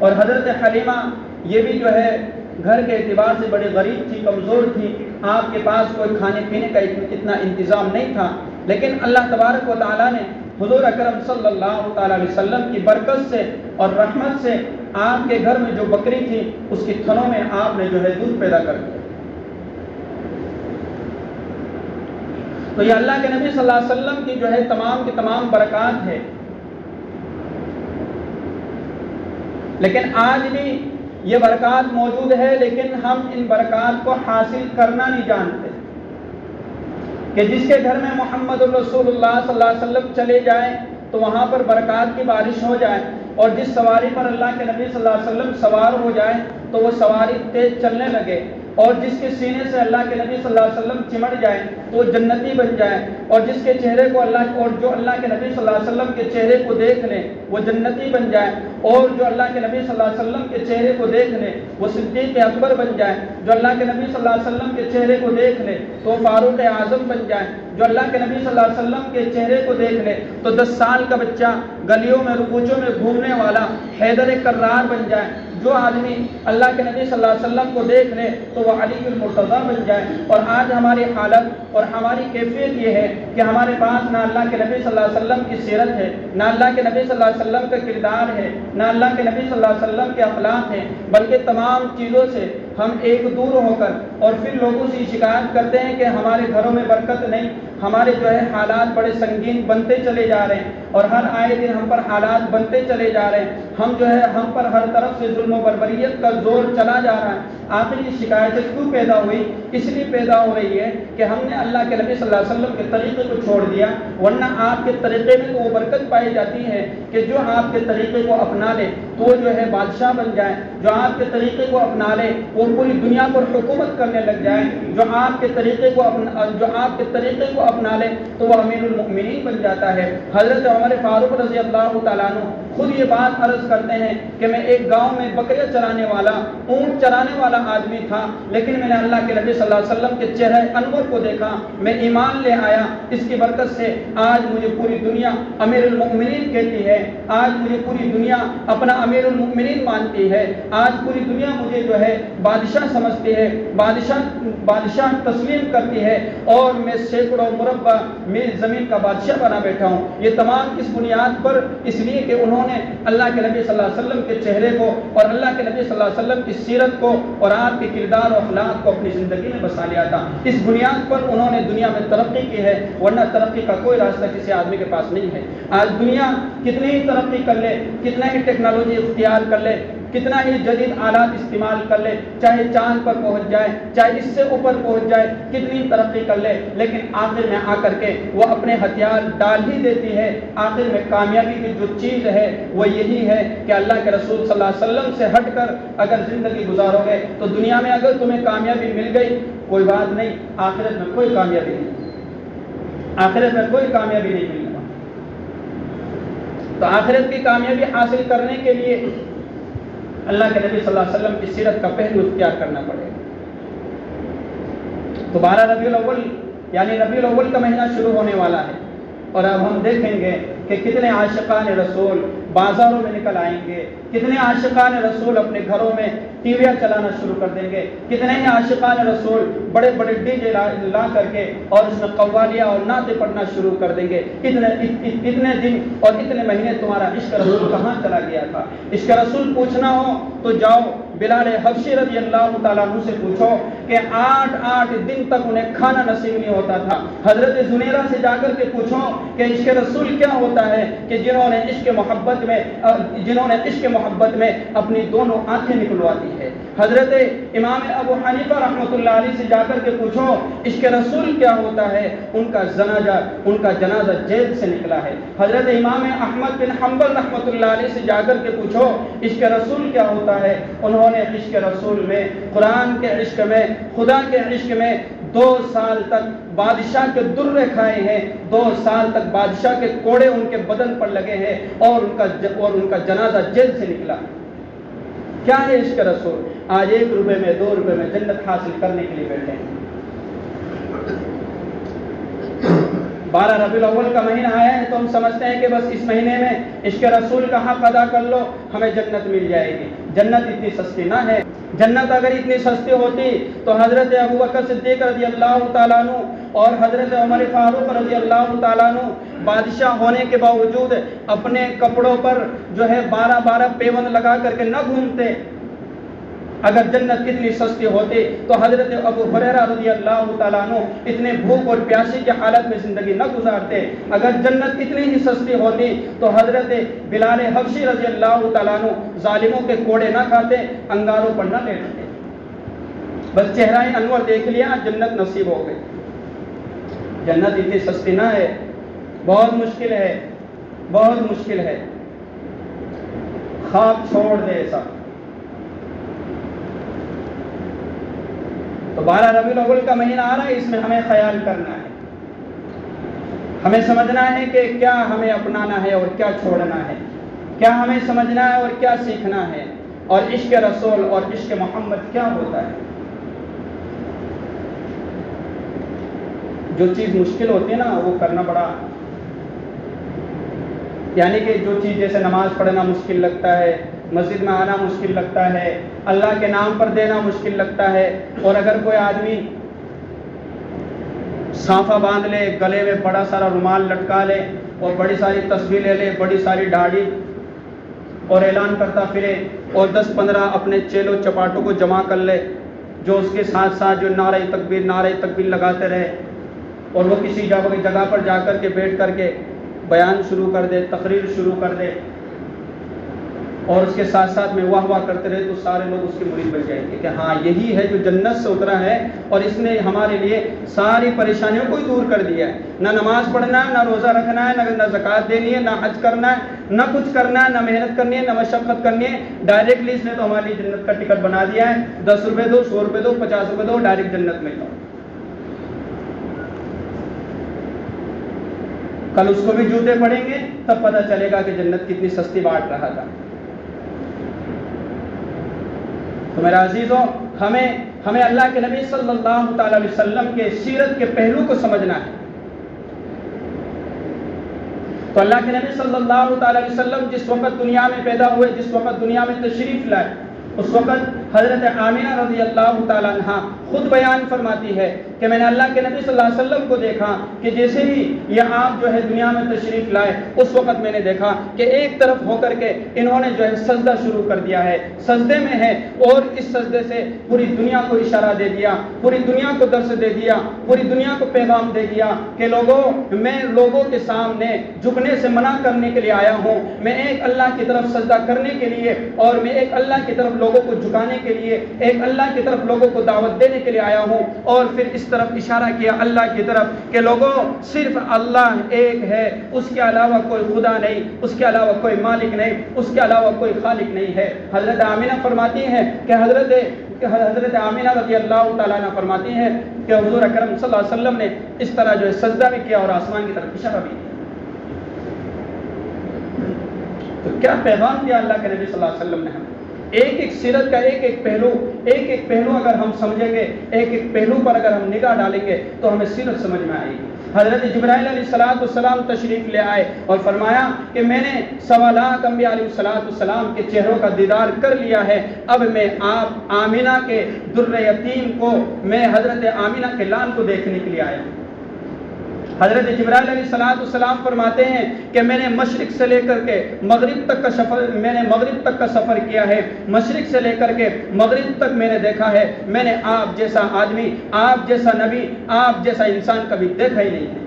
اور حضرت حلیمہ یہ بھی جو ہے گھر کے اعتبار سے بڑی غریب تھی، کمزور تھی، آپ کے پاس کوئی کھانے پینے کا اتنا انتظام نہیں تھا، لیکن اللہ تبارک و تعالیٰ نے حضور اکرم صلی اللہ تعالیٰ علیہ وسلم کی برکت سے اور رحمت سے آپ کے گھر میں جو بکری تھی اس کی تھنوں میں آپ نے جو ہے دودھ پیدا کر دیا۔ تو یہ اللہ کے نبی صلی اللہ علیہ وسلم کی جو ہے تمام کی تمام برکات ہے۔ لیکن آج بھی یہ برکات موجود ہے، لیکن ہم ان برکات کو حاصل کرنا نہیں جانتے کہ جس کے گھر میں محمد الرسول اللہ صلی اللہ علیہ وسلم چلے جائیں تو وہاں پر برکات کی بارش ہو جائے، اور جس سواری پر اللہ کے نبی صلی اللہ علیہ وسلم سوار ہو جائے تو وہ سواری تیز چلنے لگے، اور جس کے سینے سے اللہ کے نبی صلی اللہ علیہ وسلم چمٹ جائے تو وہ جنتی بن جائے، اور جس کے چہرے کو جو اللہ کے نبی صلی اللہ علیہ وسلم کے چہرے کو دیکھ لے وہ جنتی بن جائے، اور جو اللہ کے نبی صلی اللہ علیہ وسلم کے چہرے کو دیکھ لے وہ صدیق اکبر بن جائے، جو اللہ کے نبی صلی اللہ علیہ وسلم کے چہرے کو دیکھ لے تو فاروق اعظم بن جائے، جو اللہ کے نبی صلی اللہ علیہ وسلم کے چہرے کو دیکھ لے تو 10 سال کا بچہ گلیوں میں رکوچوں میں گھومنے والا حیدر کرار بن جائے، جو آدمی اللہ کے نبی صلی اللہ علیہ وسلم کو دیکھ لے تو وہ علی المرتضیٰ بن جائے۔ اور آج ہماری حالت اور ہماری کیفیت یہ ہے کہ ہمارے پاس نہ اللہ کے نبی صلی اللہ علیہ وسلم کی سیرت ہے، نہ اللہ کے نبی صلی اللہ علیہ وسلم کا کردار ہے، نہ اللہ کے نبی صلی اللہ علیہ وسلم کے اخلاق ہیں، بلکہ تمام چیزوں سے ہم ایک دور ہو کر اور پھر لوگوں سے شکایت کرتے ہیں کہ ہمارے گھروں میں برکت نہیں، ہمارے جو ہے حالات بڑے سنگین بنتے چلے جا رہے ہیں، اور ہر آئے دن ہم پر حالات بنتے چلے جا رہے ہیں، ہم پر ہر طرف سے ظلم و بربریت کا زور چلا جا رہا ہے۔ آخر یہ شکایتیں کیوں پیدا ہوئی؟ اس لیے پیدا ہو رہی ہے کہ ہم نے اللہ کے نبی صلی اللہ علیہ وسلم کے طریقے کو چھوڑ دیا، ورنہ آپ کے طریقے میں تو وہ برکت پائی جاتی ہے کہ جو آپ کے طریقے کو اپنا لے تو وہ جو ہے بادشاہ بن جائے، جو آپ کے طریقے کو اپنا لے وہ پوری دنیا پر حکومت کرنے لگ جائے، جو آپ کے طریقے کو اپنا لے تو وہ امیر المؤمنین بن جاتا ہے۔ حضرت عمر فاروق رضی اللہ تعالیٰ عنہ خود یہ بات عرض کرتے ہیں کہ میں ایک گاؤں میں بکریاں چرانے والا، اونٹ چرانے والا آدمی تھا، لیکن میں نے اللہ کے نبی صلی اللہ علیہ وسلم کے چہرہ انور کو دیکھا، میں ایمان لے آیا، اس کی برکت سے آج مجھے پوری دنیا امیر المؤمنین کہتی ہے، آج مجھے پوری دنیا اپنا امیر المؤمنین مانتی ہے، آج پوری دنیا مجھے جو ہے بادشاہ سمجھتی ہے، بادشاہ تسلیم کرتی ہے، اور میں سینکڑوں مربع میل زمین کا بادشاہ بنا بیٹھا ہوں۔ یہ تمام کس بنیاد پر؟ اس لیے کہ انہوں نے اللہ کے نبی صلی اللہ علیہ وسلم کے چہرے کو اور اللہ کے نبی صلی اللہ علیہ وسلم کی سیرت کو اور آپ کے کردار و اخلاق کو اپنی زندگی میں بسا لیا تھا۔ اس بنیاد پر انہوں نے دنیا میں ترقی کی ہے، ورنہ ترقی کا کوئی راستہ کسی آدمی کے پاس نہیں ہے۔ آج دنیا کتنی ہی ترقی کر لے، کتنا ہی ٹیکنالوجی اختیار کر لے، کتنا ہی جدید آلات استعمال کر لے، چاہے چاند پر پہنچ جائے، چاہے اس سے اوپر پہنچ جائے، کتنی ترقی کر لے، لیکن آخر میں آ کر کے وہ اپنے ہتھیار ڈال ہی دیتی ہے۔ آخر میں کامیابی کی جو چیز ہے وہ یہی ہے کہ اللہ کے رسول صلی اللہ علیہ وسلم سے ہٹ کر اگر زندگی گزارو گے تو دنیا میں اگر تمہیں کامیابی مل گئی کوئی بات نہیں، آخرت میں کوئی کامیابی نہیں، آخرت میں کوئی کامیابی نہیں ملنے والی۔ تو آخرت کی کامیابی حاصل کرنے کے لیے اللہ کے نبی صلی اللہ علیہ وسلم کی سیرت کا پہلو اختیار کرنا پڑے گا۔ تو 12 ربیع الاول یعنی ربیع الاول کا مہینہ شروع ہونے والا ہے، اور اب ہم دیکھیں گے کہ کتنے عاشقان رسول بازاروں میں نکل آئیں گے، کتنے عاشقان رسول اپنے گھروں میں ٹی ویاں چلانا شروع کر دیں گے، کتنے ہی عاشقان رسول بڑے بڑے ڈی جے لا کر کے اور اس میں قوالیاں اور نعتیں پڑھنا شروع کر دیں گے۔ اتنے دن اور اتنے مہینے تمہارا عشق رسول کہاں چلا گیا تھا؟ عشق رسول پوچھنا ہو تو جاؤ بلال حبشی رضی اللہ تعالیٰ عنہ سے پوچھو کہ 8 دن تک انہیں کھانا نصیب نہیں ہوتا تھا۔ حضرت زنیرہ سے جا کر کے پوچھو کہ عشق رسول کیا ہوتا ہے کہ جنہوں نے عشق محبت میں اپنی دونوں آنکھیں نکلوا دی ہے۔ حضرت امام ابو حنیفہ رحمۃ اللہ علیہ سے جا کر کے پوچھو عشق رسول کیا ہوتا ہے، ان کا جنازہ جیل سے نکلا ہے۔ حضرت امام احمد بن حنبل رحمۃ اللہ علیہ سے جا کر کے پوچھو عشق رسول کیا ہوتا ہے، انہوں نے عشق رسول میں، قرآن کے عشق میں، خدا کے عشق میں 2 سال تک بادشاہ کے درے کھائے ہیں، 2 سال تک بادشاہ کے کوڑے ان کے بدن پر لگے ہیں، اور ان کا جنازہ جیل سے نکلا۔ کیا ہے عشق رسول؟ آج 1 روپے میں 2 روپے میں جنت حاصل کرنے کے لیے بیٹھے ہیں۔ 12 ربیع الاول کا مہینہ آیا ہے تو ہم سمجھتے ہیں کہ بس اس مہینے میں عشق رسول کا حق ادا کر لو ہمیں جنت مل جائے گی. جنت اتنی سستی نہ ہے. جنت اگر اتنی سستی ہوتی تو حضرت ابوبکر صدیق رضی اللہ تعالیٰ عنہ اور حضرت عمر فاروق رضی اللہ تعالیٰ عنہ بادشاہ ہونے کے باوجود اپنے کپڑوں پر جو ہے 12 پیوند لگا کر کے نہ گھومتے. اگر جنت کتنی سستی ہوتی تو حضرت ابو ہریرہ رضی اللہ تعالیٰ عنہ اتنے بھوک اور پیاسی کی حالت میں زندگی نہ گزارتے. اگر جنت اتنی ہی سستی ہوتی تو حضرت بلال حبشی رضی اللہ تعالیٰ عنہ ظالموں کے کوڑے نہ کھاتے, انگاروں پر نہ لیٹتے. بس چہرہ انور دیکھ لیا جنت نصیب ہو گئی. جنت اتنی سستی نہ ہے, بہت مشکل ہے, بہت مشکل ہے. خواب چھوڑ دے ایسا. تو 12 ربیع الاول کا مہینہ آ رہا ہے, اس میں ہمیں خیال کرنا ہے, ہمیں سمجھنا ہے کہ کیا ہمیں اپنانا ہے اور کیا چھوڑنا ہے, کیا ہمیں سمجھنا ہے اور کیا سیکھنا ہے, اور عشق رسول اور عشق محمد کیا ہوتا ہے. جو چیز مشکل ہوتی ہے نا وہ کرنا بڑا, یعنی کہ جو چیز جیسے نماز پڑھنا مشکل لگتا ہے, مسجد میں آنا مشکل لگتا ہے, اللہ کے نام پر دینا مشکل لگتا ہے, اور اگر کوئی آدمی صافہ باندھ لے, گلے میں بڑا سارا رومال لٹکا لے اور بڑی ساری تسبیح لے لے, بڑی ساری داڑھی, اور اعلان کرتا پھرے, اور 10-15 اپنے چیلوں چپاٹوں کو جمع کر لے جو اس کے ساتھ ساتھ جو نعرہ تکبیر لگاتے رہے, اور وہ کسی جگہ پر جا کر کے بیٹھ کر کے بیان شروع کر دے, تقریر شروع کر دے, اور اس کے ساتھ ساتھ میں واہ واہ کرتے رہے, تو سارے لوگ اس کے مرید بن جائیں گے کہ ہاں یہی ہے جو جنت سے اترا ہے اور اس نے ہمارے لیے ساری پریشانیوں کو ہی دور کر دیا ہے. نہ نماز پڑھنا ہے, نہ روزہ رکھنا ہے, نہ زکوٰۃ دینی ہے, نہ حج کرنا ہے, نہ کچھ کرنا ہے, نہ محنت کرنی ہے, نہ مشقت کرنی ہے. ڈائریکٹلی اس نے تو ہمارے لیے جنت کا ٹکٹ بنا دیا ہے. 10 روپے دو, 100 روپے دو, 50 روپے دو, ڈائریکٹ جنت میں جاؤ. کل اس کو بھی جوتے پڑیں گے تب پتہ چلے گا کہ جنت کتنی سستی بانٹ رہا تھا. تو میرا عزیزوں, ہمیں اللہ کے نبی صلی اللہ تعالی علیہ وسلم کے سیرت کے پہلو کو سمجھنا ہے. تو اللہ کے نبی صلی اللہ تعالی علیہ وسلم جس وقت دنیا میں پیدا ہوئے, جس وقت دنیا میں تشریف لائے, اس وقت حضرت آمینہ رضی اللہ تعالیٰ عنہ خود بیان فرماتی ہے کہ میں نے اللہ کے نبی صلی اللہ علیہ وسلم کو دیکھا کہ جیسے ہی یہ آپ جو ہے دنیا میں تشریف لائے, اس وقت میں نے دیکھا کہ ایک طرف ہو کر کے انہوں نے جو ہے سجدہ شروع کر دیا ہے, سجدے میں ہے, اور اس سجدے سے پوری دنیا کو اشارہ دے دیا, پوری دنیا کو درس دے دیا, پوری دنیا کو پیغام دے دیا کہ لوگوں, میں لوگوں کے سامنے جھکنے سے منع کرنے کے لیے آیا ہوں. میں ایک اللہ کی طرف سجدہ کرنے کے لیے, اور میں ایک اللہ کی طرف لوگوں کو جھکانے کے لیے, ایک اللہ کی طرف لوگوں کو دعوت دینے کے لیے آیا ہوں. اور پھر اس طرف اشارہ کیا اللہ کی طرف کہ لوگوں, صرف اللہ ایک ہے, اس کے علاوہ کوئی خدا نہیں, اس کے علاوہ کوئی مالک نہیں, اس کے علاوہ کوئی خالق نہیں ہے. حضرت آمینہ فرماتی ہیں کہ حضرت آمینہ رضی اللہ تعالیٰ عنہ فرماتی ہیں کہ حضور اکرم صلی اللہ علیہ وسلم نے اس طرح جو ہے سجدہ بھی کیا اور آسمان کی طرف اشارہ بھی کیا. تو کیا پیغام دیا اللہ کے نبی صلی اللہ علیہ وسلم نے ہمیں. ایک سیرت کا ایک پہلو اگر ہم سمجھیں گے, ایک پہلو پر اگر ہم نگاہ ڈالیں گے تو ہمیں سیرت سمجھ میں آئے گی. حضرت جبرائیل علیہ السلام تشریف لے آئے اور فرمایا کہ میں نے 1.25 لاکھ انبیاء علیہ السلام کے چہروں کا دیدار کر لیا ہے, اب میں آپ آمینہ کے در یتیم کو, میں حضرت آمینہ کے لال کو دیکھنے کے لیے آیا ہوں. حضرت جبرائیل علیہ السلام فرماتے ہیں کہ میں نے مشرق سے لے کر کے مغرب تک کا سفر کیا ہے, مشرق سے لے کر کے مغرب تک میں نے دیکھا ہے. میں نے آپ جیسا آدمی, آپ جیسا نبی, آپ جیسا انسان کبھی دیکھا ہی نہیں ہے.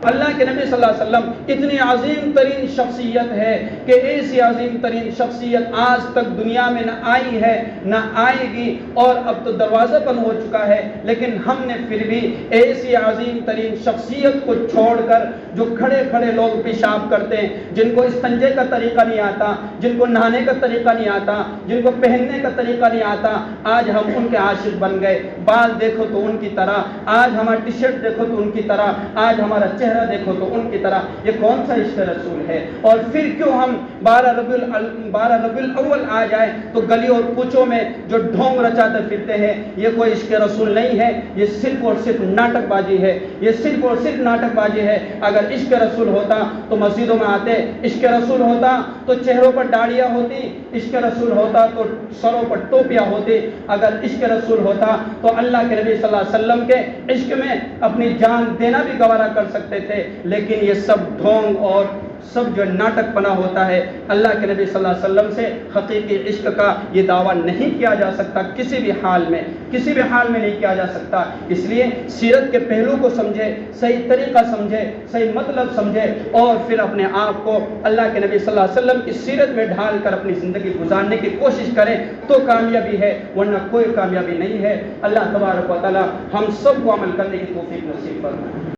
اللہ کے نبی صلی اللہ علیہ وسلم اتنی عظیم ترین شخصیت ہے کہ ایسی عظیم ترین شخصیت آج تک دنیا میں نہ آئی ہے نہ آئے گی, اور اب تو دروازہ بند ہو چکا ہے. لیکن ہم نے پھر بھی ایسی عظیم ترین شخصیت کو چھوڑ کر, جو کھڑے کھڑے لوگ پیشاب کرتے ہیں, جن کو استنجے کا طریقہ نہیں آتا, جن کو نہانے کا طریقہ نہیں آتا, جن کو پہننے کا طریقہ نہیں آتا, آج ہم ان کے عاشق بن گئے. بال دیکھو تو ان کی طرح, آج ہمارا ٹی شرٹ دیکھو تو ان کی طرح, آج ہمارا چہرہ چہرہ دیکھو تو ان کی طرح، یہ کون سا عشق رسول ہے؟ اور پھر کیوں ہم 12 ربیع الاول آ جائے تو گلی اور کوچوں میں جو ڈھونگ رچاتے پھرتے ہیں، یہ کوئی عشق رسول نہیں ہے، یہ صرف اور صرف ناٹک بازی ہے، یہ صرف اور صرف ناٹک بازی ہے۔ اگر عشق رسول ہوتا تو مسجدوں میں آتے، عشق رسول ہوتا تو چہروں پر داڑیاں ہوتی، عشق رسول ہوتا تو سروں پر ٹوپیاں ہوتی، اگر عشق رسول ہوتا تو اللہ کے نبی صلی اللہ علیہ وسلم کے عشق میں اپنی جان دینا بھی گوارا کر سکتے تھے۔ لیکن یہ سب ڈھونگ اور سب جو ناٹک پنا ہوتا ہے۔ اللہ کے نبی صلی اللہ علیہ وسلم سے حقیقی عشق کا یہ دعویٰ نہیں کیا جا سکتا، کسی بھی حال میں نہیں کیا جا سکتا۔ اس لیے سیرت کے پہلو کو سمجھے، صحیح طریقہ سمجھے، صحیح مطلب سمجھے، اور پھر اپنے آپ کو اللہ کے نبی صلی اللہ علیہ وسلم کی سیرت میں ڈھال کر اپنی زندگی گزارنے کی کوشش کریں تو کامیابی ہے، ورنہ کوئی کامیابی نہیں ہے۔ اللہ تبارک و تعالی ہم سب کو عمل کرنے کی توفیق نصیب فرمائے۔